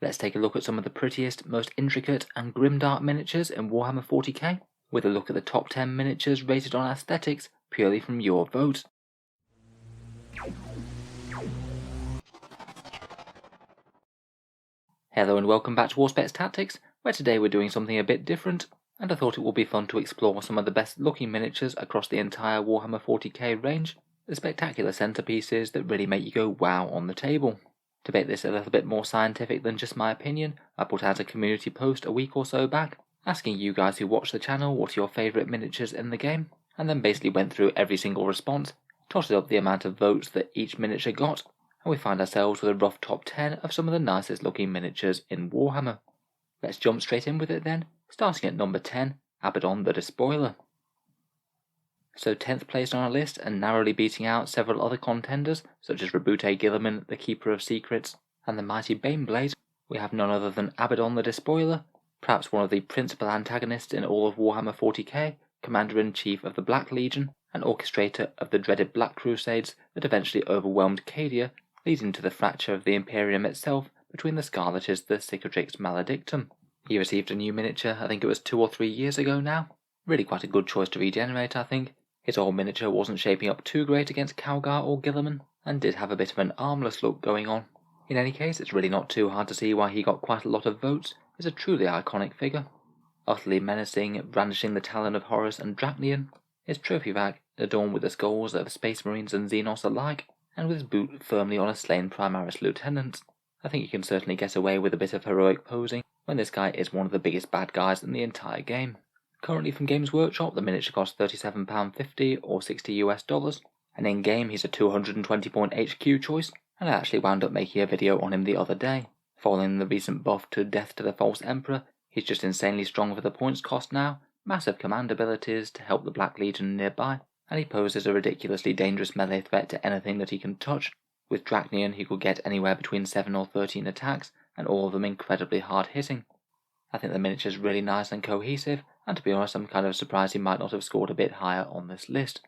Let's take a look at some of the prettiest, most intricate and grimdark miniatures in Warhammer 40k, with a look at the top 10 miniatures rated on aesthetics purely from your vote. Hello and welcome back to Warspecs Tactics, where today we're doing something a bit different, and I thought it would be fun to explore some of the best looking miniatures across the entire Warhammer 40k range, the spectacular centerpieces that really make you go wow on the table. To make this a little bit more scientific than just my opinion, I put out a community post a week or so back, asking you guys who watch the channel what are your favourite miniatures in the game, and then basically went through every single response, totted up the amount of votes that each miniature got, and we find ourselves with a rough top 10 of some of the nicest looking miniatures in Warhammer. Let's jump straight in with it then, starting at number 10, Abaddon the Despoiler. So 10th placed on our list and narrowly beating out several other contenders such as Rabute Gilliman, the Keeper of Secrets, and the mighty Baneblade, we have none other than Abaddon the Despoiler, perhaps one of the principal antagonists in all of Warhammer 40k, Commander-in-Chief of the Black Legion, and orchestrator of the dreaded Black Crusades that eventually overwhelmed Cadia, leading to the fracture of the Imperium itself between the Scarlet's the Cicatrix Maledictum. He received a new miniature, I think it was 2 or 3 years ago now. Really quite a good choice to regenerate, I think. His old miniature wasn't shaping up too great against Calgar or Gilliman, and did have a bit of an armless look going on. In any case, it's really not too hard to see why he got quite a lot of votes. He's a truly iconic figure. Utterly menacing, brandishing the Talon of Horus and Dracnian, his trophy rack adorned with the skulls of Space Marines and Xenos alike, and with his boot firmly on a slain Primaris lieutenant. I think you can certainly get away with a bit of heroic posing when this guy is one of the biggest bad guys in the entire game. Currently from Games Workshop, the miniature costs £37.50 or $60 US, and in game he's a 220 point HQ choice, and I actually wound up making a video on him the other day. Following the recent buff to Death to the False Emperor, he's just insanely strong for the points cost now, massive command abilities to help the Black Legion nearby, and he poses a ridiculously dangerous melee threat to anything that he can touch. With Dracnian he could get anywhere between 7 or 13 attacks, and all of them incredibly hard hitting. I think the miniature is really nice and cohesive, and to be honest I'm kind of surprised he might not have scored a bit higher on this list.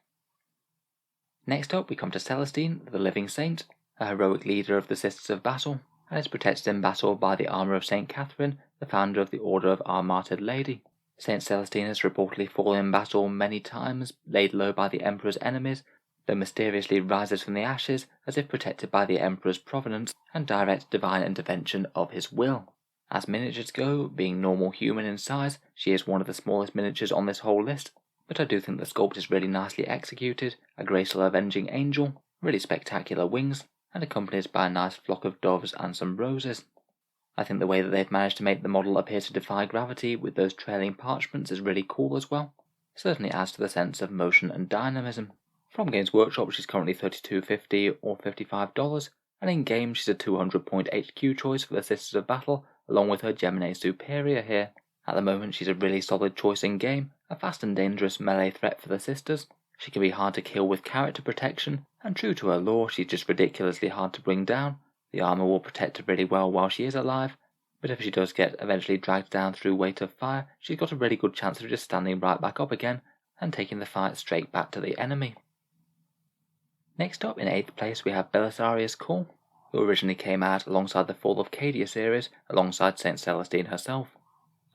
Next up we come to Celestine, the Living Saint, a heroic leader of the Sisters of Battle, and is protected in battle by the armour of St. Catherine, the founder of the Order of Our Martyred Lady. St. Celestine has reportedly fallen in battle many times, laid low by the Emperor's enemies, though mysteriously rises from the ashes as if protected by the Emperor's providence and direct divine intervention of his will. As miniatures go, being normal human in size, she is one of the smallest miniatures on this whole list, but I do think the sculpt is really nicely executed, a graceful avenging angel, really spectacular wings, and accompanied by a nice flock of doves and some roses. I think the way that they've managed to make the model appear to defy gravity with those trailing parchments is really cool as well. Certainly adds to the sense of motion and dynamism. From Games Workshop she's currently $32.50 or $55, and in game she's a 200 point HQ choice for the Sisters of Battle, along with her Gemini Superior here. At the moment she's a really solid choice in game, a fast and dangerous melee threat for the Sisters. She can be hard to kill with character protection, and true to her lore she's just ridiculously hard to bring down. The armour will protect her really well while she is alive, but if she does get eventually dragged down through weight of fire, she's got a really good chance of just standing right back up again and taking the fight straight back to the enemy. Next up in 8th place we have Belisarius Cawl, who originally came out alongside the Fall of Cadia series alongside St. Celestine herself.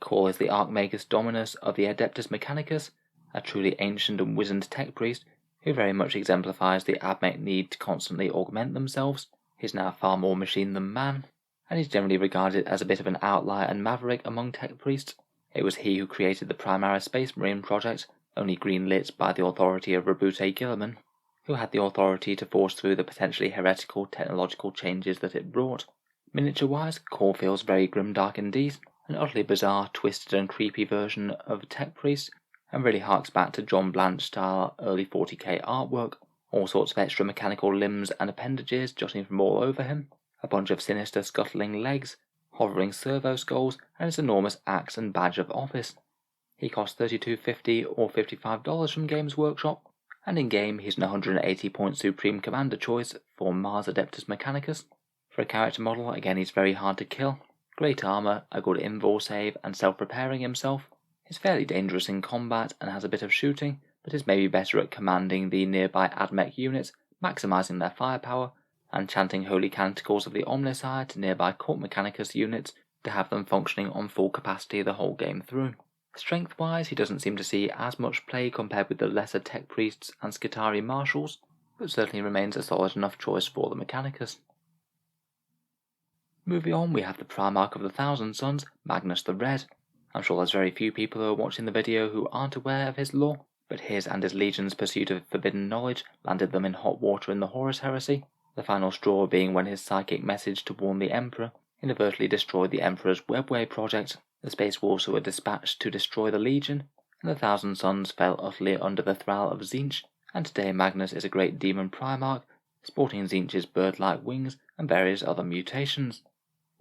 Cawl is the Archmagus Dominus of the Adeptus Mechanicus, a truly ancient and wizened tech priest who very much exemplifies the Admech need to constantly augment themselves. He's now far more machine than man, and he's generally regarded as a bit of an outlier and maverick among tech priests. It was he who created the Primaris Space Marine project, only green-lit by the authority of Rabute Gilliman, who had the authority to force through the potentially heretical technological changes that it brought. Miniature-wise, Cawl feels very grimdark indeed, an utterly bizarre, twisted and creepy version of Tech Priest, and really harks back to John Blanche-style early 40k artwork. All sorts of extra mechanical limbs and appendages jutting from all over him, a bunch of sinister scuttling legs, hovering servo skulls, and his enormous axe and badge of office. He costs $32.50 or $55 from Games Workshop, and in game he's an 180 point Supreme Commander choice for Mars Adeptus Mechanicus. For a character model, again he's very hard to kill. Great armour, a good invul save, and self-repairing himself. He's fairly dangerous in combat and has a bit of shooting, but is maybe better at commanding the nearby Admech units, maximising their firepower, and chanting holy canticles of the Omnicide to nearby Cult Mechanicus units to have them functioning on full capacity the whole game through. Strength-wise, he doesn't seem to see as much play compared with the lesser Tech Priests and Skitarii Marshals, but certainly remains a solid enough choice for the Mechanicus. Moving on, we have the Primarch of the Thousand Sons, Magnus the Red. I'm sure there's very few people who are watching the video who aren't aware of his lore, but his and his legion's pursuit of forbidden knowledge landed them in hot water in the Horus Heresy, the final straw being when his psychic message to warn the Emperor inadvertently destroyed the Emperor's Webway project. The Space Wolves were dispatched to destroy the Legion, and the Thousand Sons fell utterly under the thrall of Tzeentch, and today Magnus is a great demon Primarch, sporting Tzeentch's bird-like wings and various other mutations.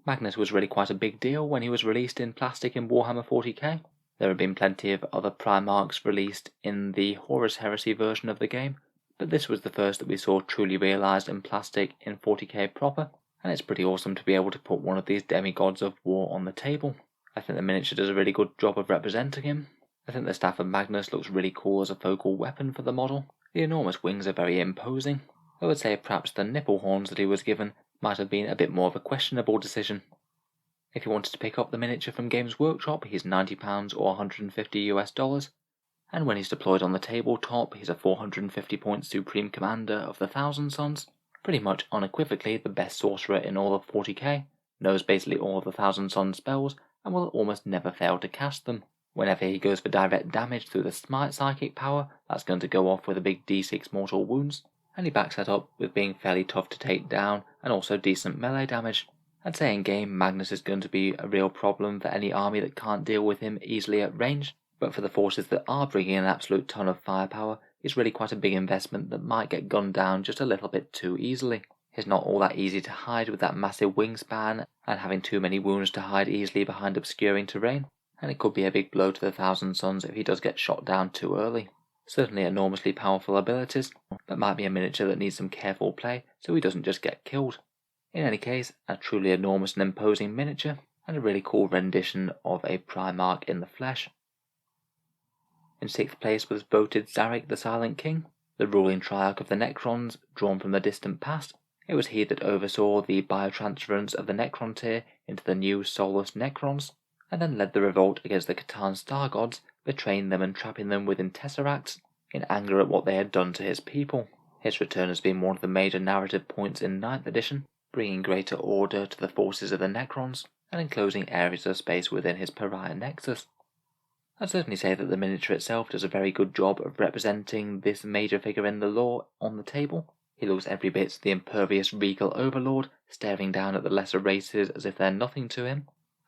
Magnus was really quite a big deal when he was released in plastic in Warhammer 40k. There have been plenty of other Primarchs released in the Horus Heresy version of the game, but this was the first that we saw truly realised in plastic in 40k proper, and it's pretty awesome to be able to put one of these demigods of war on the table. I think the miniature does a really good job of representing him. I think the Staff of Magnus looks really cool as a focal weapon for the model. The enormous wings are very imposing. I would say perhaps the nipple horns that he was given might have been a bit more of a questionable decision. If you wanted to pick up the miniature from Games Workshop, he's £90 or $150, and when he's deployed on the tabletop, he's a 450-point Supreme Commander of the Thousand Sons, pretty much unequivocally the best sorcerer in all of 40k, knows basically all of the Thousand Sons spells, and will almost never fail to cast them. Whenever he goes for direct damage through the Smite psychic power, that's going to go off with a big d6 mortal wounds, and he backs that up with being fairly tough to take down and also decent melee damage. I'd say in game Magnus is going to be a real problem for any army that can't deal with him easily at range, but for the forces that are bringing an absolute ton of firepower, it's really quite a big investment that might get gunned down just a little bit too easily. He's not all that easy to hide with that massive wingspan and having too many wounds to hide easily behind obscuring terrain, and it could be a big blow to the Thousand Sons if he does get shot down too early. Certainly enormously powerful abilities, but might be a miniature that needs some careful play so he doesn't just get killed. In any case, a truly enormous and imposing miniature, and a really cool rendition of a Primarch in the flesh. In 6th place was voted Zarek the Silent King, the ruling triarch of the Necrons drawn from the distant past. It was he that oversaw the biotransference of the Necron tier into the new soulless Necrons, and then led the revolt against the Catan Star Gods, betraying them and trapping them within Tesseracts, in anger at what they had done to his people. His return has been one of the major narrative points in 9th edition, bringing greater order to the forces of the Necrons, and enclosing areas of space within his Pariah Nexus. I'd certainly say that the miniature itself does a very good job of representing this major figure in the lore on the table. He looks every bit the impervious regal overlord, staring down at the lesser races as if they're nothing to him,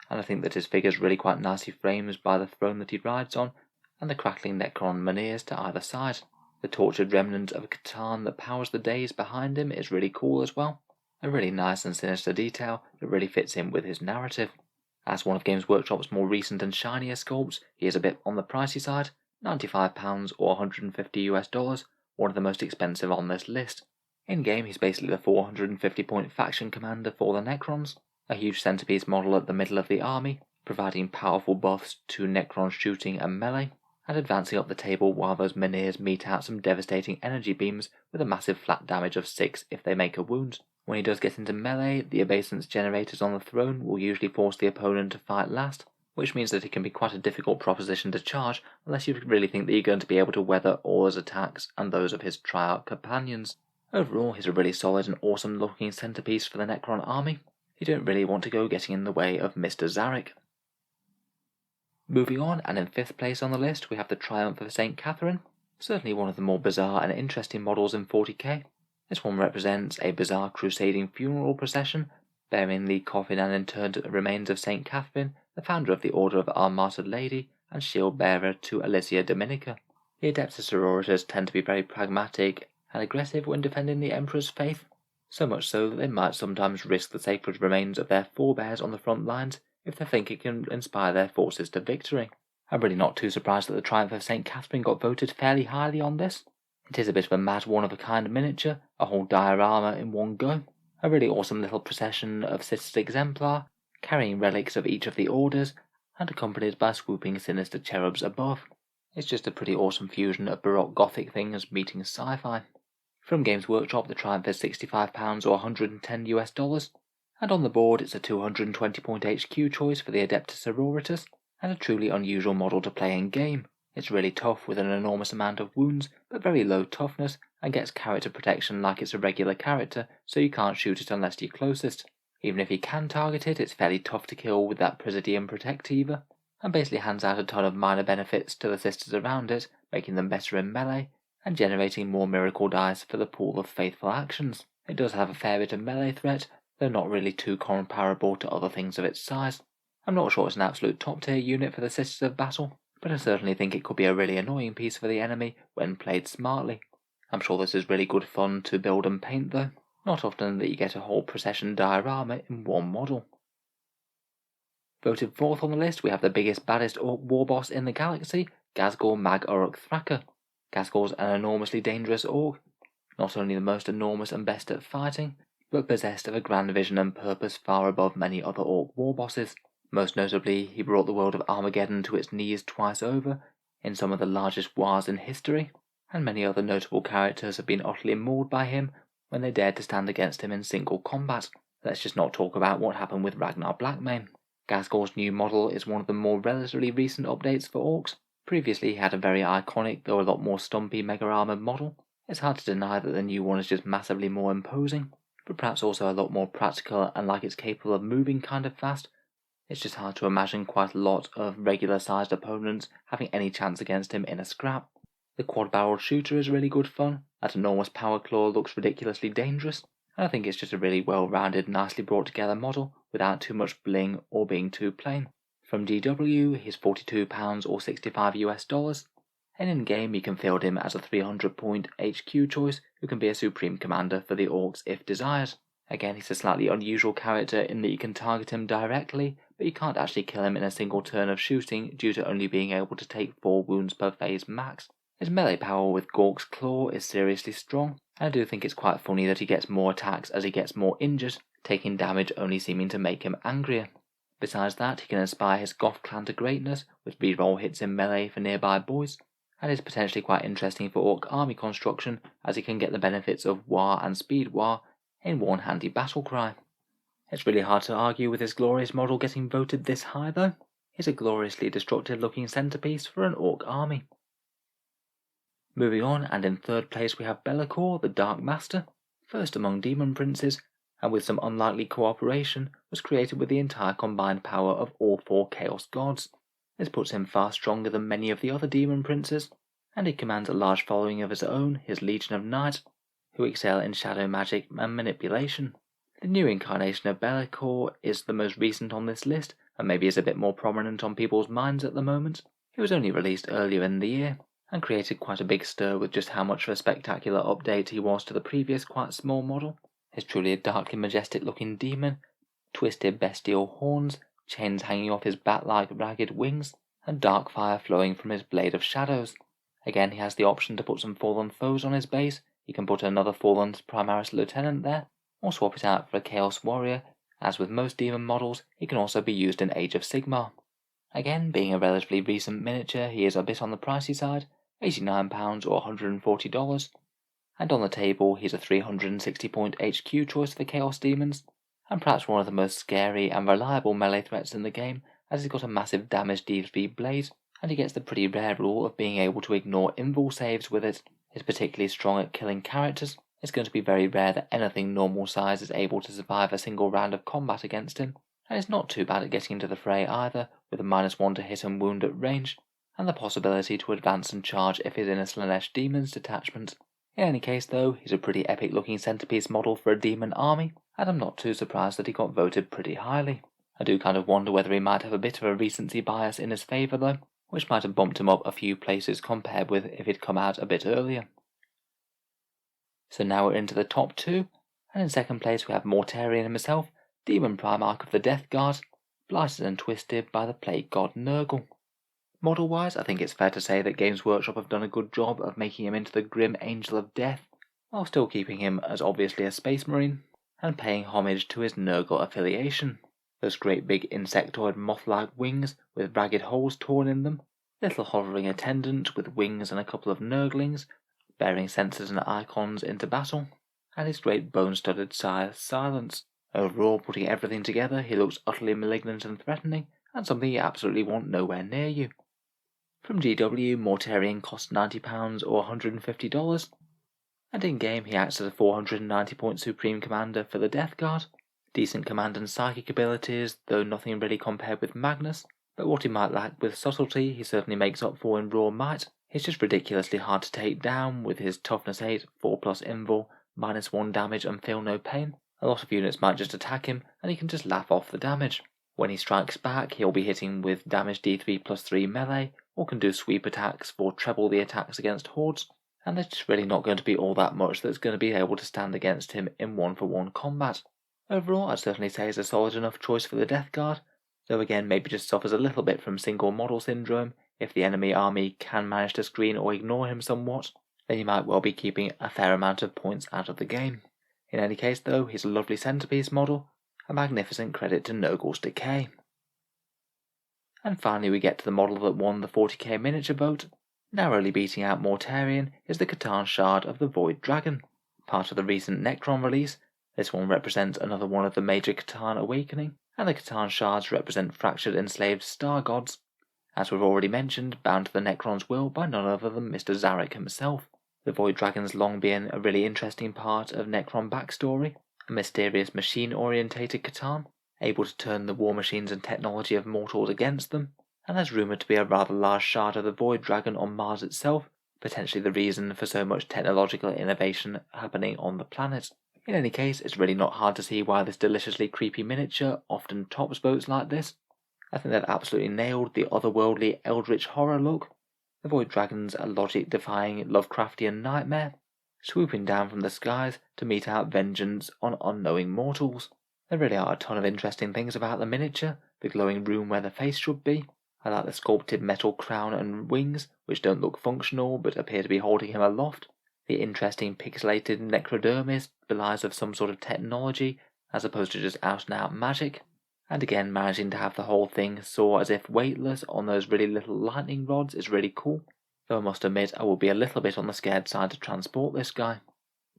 and I think that his figure's really quite nicely framed by the throne that he rides on, and the crackling Necron menhirs to either side. The tortured remnant of Catan that powers the days behind him is really cool as well, a really nice and sinister detail that really fits in with his narrative. As one of Games Workshop's more recent and shinier sculpts, he is a bit on the pricey side, £95 or $150, one of the most expensive on this list. In-game, he's basically the 450-point faction commander for the Necrons, a huge centerpiece model at the middle of the army, providing powerful buffs to Necron shooting and melee, and advancing up the table while those menhirs mete out some devastating energy beams with a massive flat damage of 6 if they make a wound. When he does get into melee, the obeisance generators on the throne will usually force the opponent to fight last, which means that it can be quite a difficult proposition to charge unless you really think that you're going to be able to weather all his attacks and those of his Triarch companions. Overall, he's a really solid and awesome looking centerpiece for the Necron army. You don't really want to go getting in the way of Mr. Zarek. Moving on, and in 5th place on the list, we have the Triumph of St. Catherine, certainly one of the more bizarre and interesting models in 40k. This one represents a bizarre crusading funeral procession, bearing the coffin and interred remains of St. Catherine, the founder of the Order of Our Martyred Lady, and shield bearer to Alesia Dominica. The Adeptus Sororitas tend to be very pragmatic and aggressive when defending the Emperor's faith, so much so that they might sometimes risk the sacred remains of their forebears on the front lines if they think it can inspire their forces to victory. I'm really not too surprised that the Triumph of St. Catherine got voted fairly highly on this. It is a bit of a mad one-of-a-kind miniature, a whole diorama in one go, a really awesome little procession of Sister Exemplar, carrying relics of each of the orders, and accompanied by swooping sinister cherubs above. It's just a pretty awesome fusion of Baroque Gothic things meeting sci-fi. From Games Workshop, the Triumph is £65 or $110, and on the board it's a 220 point HQ choice for the Adeptus Sororitas, and a truly unusual model to play in game. It's really tough with an enormous amount of wounds, but very low toughness, and gets character protection like it's a regular character, so you can't shoot it unless you're closest. Even if you can target it, it's fairly tough to kill with that Presidium Protectiva, and basically hands out a ton of minor benefits to the sisters around it, making them better in melee, and generating more miracle dice for the pool of faithful actions. It does have a fair bit of melee threat, though not really too comparable to other things of its size. I'm not sure it's an absolute top tier unit for the Sisters of Battle, but I certainly think it could be a really annoying piece for the enemy when played smartly. I'm sure this is really good fun to build and paint though. Not often that you get a whole procession diorama in one model. Voted fourth on the list, we have the biggest, baddest Orc war boss in the galaxy, Ghazghkull Mag Uruk Thraka. Ghazghkull's an enormously dangerous Orc, not only the most enormous and best at fighting, but possessed of a grand vision and purpose far above many other Orc war bosses. Most notably, he brought the world of Armageddon to its knees twice over, in some of the largest wars in history, and many other notable characters have been utterly mauled by him when they dared to stand against him in single combat. Let's just not talk about what happened with Ragnar Blackmane. Ghazghkull's new model is one of the more relatively recent updates for Orcs. Previously he had a very iconic, though a lot more stumpy mega armoured model. It's hard to deny that the new one is just massively more imposing, but perhaps also a lot more practical and like it's capable of moving kind of fast. It's just hard to imagine quite a lot of regular sized opponents having any chance against him in a scrap. The quad-barreled shooter is really good fun, that enormous power claw looks ridiculously dangerous, and I think it's just a really well-rounded, nicely brought together model without too much bling or being too plain. From DW, he's £42 or $65, and in game you can field him as a 300 point HQ choice who can be a supreme commander for the Orcs if desired. Again, he's a slightly unusual character in that you can target him directly, but you can't actually kill him in a single turn of shooting due to only being able to take 4 wounds per phase max. His melee power with Gork's Claw is seriously strong, and I do think it's quite funny that he gets more attacks as he gets more injured, taking damage only seeming to make him angrier. Besides that, he can inspire his Goth clan to greatness with reroll hits in melee for nearby boys, and is potentially quite interesting for Orc army construction as he can get the benefits of War and Speed War in one handy battle cry. It's really hard to argue with his glorious model getting voted this high though. He's a gloriously destructive looking centerpiece for an Orc army. Moving on, and in third place we have Be'lakor, the Dark Master, first among Demon Princes, and with some unlikely cooperation, was created with the entire combined power of all 4 Chaos Gods. This puts him far stronger than many of the other Demon Princes, and he commands a large following of his own, his Legion of Night, who excel in shadow magic and manipulation. The new incarnation of Be'lakor is the most recent on this list, and maybe is a bit more prominent on people's minds at the moment. He was only released earlier in the year, and created quite a big stir with just how much of a spectacular update he was to the previous quite small model. He's truly a darkly majestic looking demon, twisted bestial horns, chains hanging off his bat-like ragged wings, and dark fire flowing from his blade of shadows. Again, he has the option to put some fallen foes on his base. He can put another fallen Primaris Lieutenant there, or swap it out for a Chaos Warrior. As with most demon models, he can also be used in Age of Sigmar. Again, being a relatively recent miniature, he is a bit on the pricey side, £89 or $140, and on the table he's a 360 point HQ choice for Chaos Demons, and perhaps one of the most scary and reliable melee threats in the game, as he's got a massive damage DV blade, and he gets the pretty rare rule of being able to ignore invul saves with it. He's particularly strong at killing characters. It's going to be very rare that anything normal size is able to survive a single round of combat against him, and it's not too bad at getting into the fray either, with a -1 to hit and wound at range, and the possibility to advance and charge if he's in a Slaanesh Demons detachment. In any case though, he's a pretty epic looking centerpiece model for a demon army, and I'm not too surprised that he got voted pretty highly. I do kind of wonder whether he might have a bit of a recency bias in his favour though, which might have bumped him up a few places compared with if he'd come out a bit earlier. So now we're into the top 2, and in second place we have Mortarion himself, Demon Primarch of the Death Guard, blighted and twisted by the Plague God Nurgle. Model-wise, I think it's fair to say that Games Workshop have done a good job of making him into the grim Angel of Death, while still keeping him as obviously a Space Marine, and paying homage to his Nurgle affiliation. Those great big insectoid moth-like wings with ragged holes torn in them, little hovering attendant with wings and a couple of Nurglings, bearing sensors and icons into battle, and his great bone-studded silence. Overall, putting everything together, he looks utterly malignant and threatening, and something you absolutely want nowhere near you. From GW, Mortarion costs £90 or $150, and in-game he acts as a 490-point Supreme Commander for the Death Guard. Decent command and psychic abilities, though nothing really compared with Magnus, but what he might lack with subtlety he certainly makes up for in raw might. He's just ridiculously hard to take down with his toughness 8, 4+ invul, -1 damage and feel no pain. A lot of units might just attack him and he can just laugh off the damage. When he strikes back, he'll be hitting with damage D3+3 melee, or can do sweep attacks for treble the attacks against hordes, and there's just really not going to be all that much that's going to be able to stand against him in 1-for-1 combat. Overall, I'd certainly say it's a solid enough choice for the Death Guard, though again maybe just suffers a little bit from single model syndrome. If the enemy army can manage to screen or ignore him somewhat, then you might well be keeping a fair amount of points out of the game. In any case though, he's a lovely centerpiece model, a magnificent credit to Nurgle's Decay. And finally we get to the model that won the 40k miniature vote. Narrowly beating out Mortarion is the Catan Shard of the Void Dragon. Part of the recent Necron release, this one represents another one of the major Catan awakening, and the Catan Shards represent fractured enslaved star gods. As we've already mentioned, bound to the Necron's will by none other than Mr. Zarek himself. The Void Dragon's long been a really interesting part of Necron backstory, a mysterious machine-orientated Catan, able to turn the war machines and technology of mortals against them, and there's rumoured to be a rather large shard of the Void Dragon on Mars itself, potentially the reason for so much technological innovation happening on the planet. In any case, it's really not hard to see why this deliciously creepy miniature often tops votes like this. I think they've absolutely nailed the otherworldly eldritch horror look. The Void Dragon's a logic-defying Lovecraftian nightmare, swooping down from the skies to mete out vengeance on unknowing mortals. There really are a ton of interesting things about the miniature, the glowing room where the face should be. I like the sculpted metal crown and wings, which don't look functional but appear to be holding him aloft. The interesting pixelated necrodermis belies of some sort of technology, as opposed to just out-and-out magic. And again, managing to have the whole thing soar as if weightless on those really little lightning rods is really cool, though I must admit I will be a little bit on the scared side to transport this guy.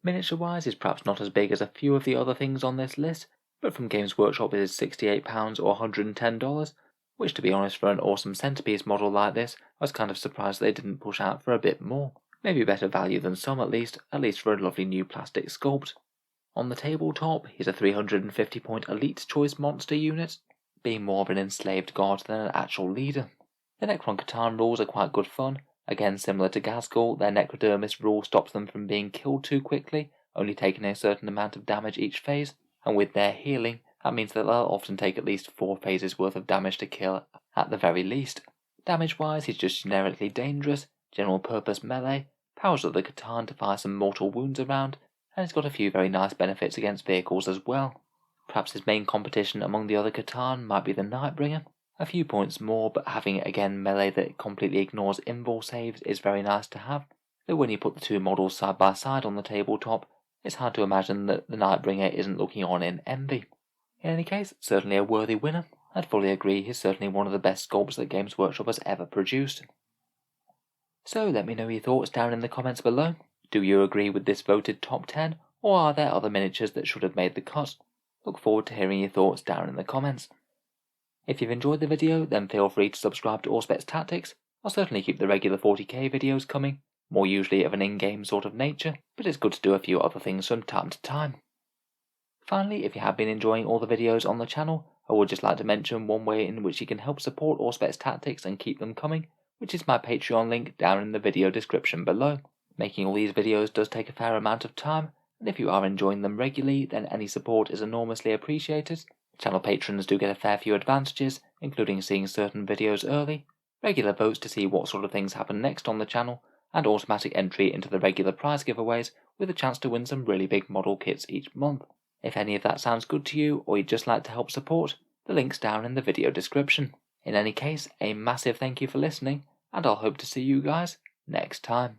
Miniature-wise, he's perhaps not as big as a few of the other things on this list, but from Games Workshop it is £68 or $110, which to be honest for an awesome centerpiece model like this, I was kind of surprised they didn't push out for a bit more. Maybe better value than some at least for a lovely new plastic sculpt. On the tabletop, he's a 350-point elite choice monster unit, being more of an enslaved god than an actual leader. The Necron Catan rules are quite good fun. Again, similar to Ghazghkull, their Necrodermis rule stops them from being killed too quickly, only taking a certain amount of damage each phase, and with their healing, that means that they'll often take at least 4 phases worth of damage to kill at the very least. Damage-wise, he's just generically dangerous, general-purpose melee, powers of the Catan to fire some mortal wounds around, and he's got a few very nice benefits against vehicles as well. Perhaps his main competition among the other Catan might be the Nightbringer. A few points more, but having again melee that completely ignores invul saves is very nice to have, though when you put the two models side by side on the tabletop, it's hard to imagine that the Nightbringer isn't looking on in envy. In any case, certainly a worthy winner. I'd fully agree he's certainly one of the best sculpts that Games Workshop has ever produced. So let me know your thoughts down in the comments below. Do you agree with this voted top 10, or are there other miniatures that should have made the cut? Look forward to hearing your thoughts down in the comments. If you've enjoyed the video, then feel free to subscribe to Auspex Tactics. I'll certainly keep the regular 40k videos coming, more usually of an in-game sort of nature, but it's good to do a few other things from time to time. Finally, if you have been enjoying all the videos on the channel, I would just like to mention one way in which you can help support Auspex Tactics and keep them coming, which is my Patreon link down in the video description below. Making all these videos does take a fair amount of time, and if you are enjoying them regularly, then any support is enormously appreciated. Channel patrons do get a fair few advantages, including seeing certain videos early, regular votes to see what sort of things happen next on the channel, and automatic entry into the regular prize giveaways with a chance to win some really big model kits each month. If any of that sounds good to you, or you'd just like to help support, the link's down in the video description. In any case, a massive thank you for listening, and I'll hope to see you guys next time.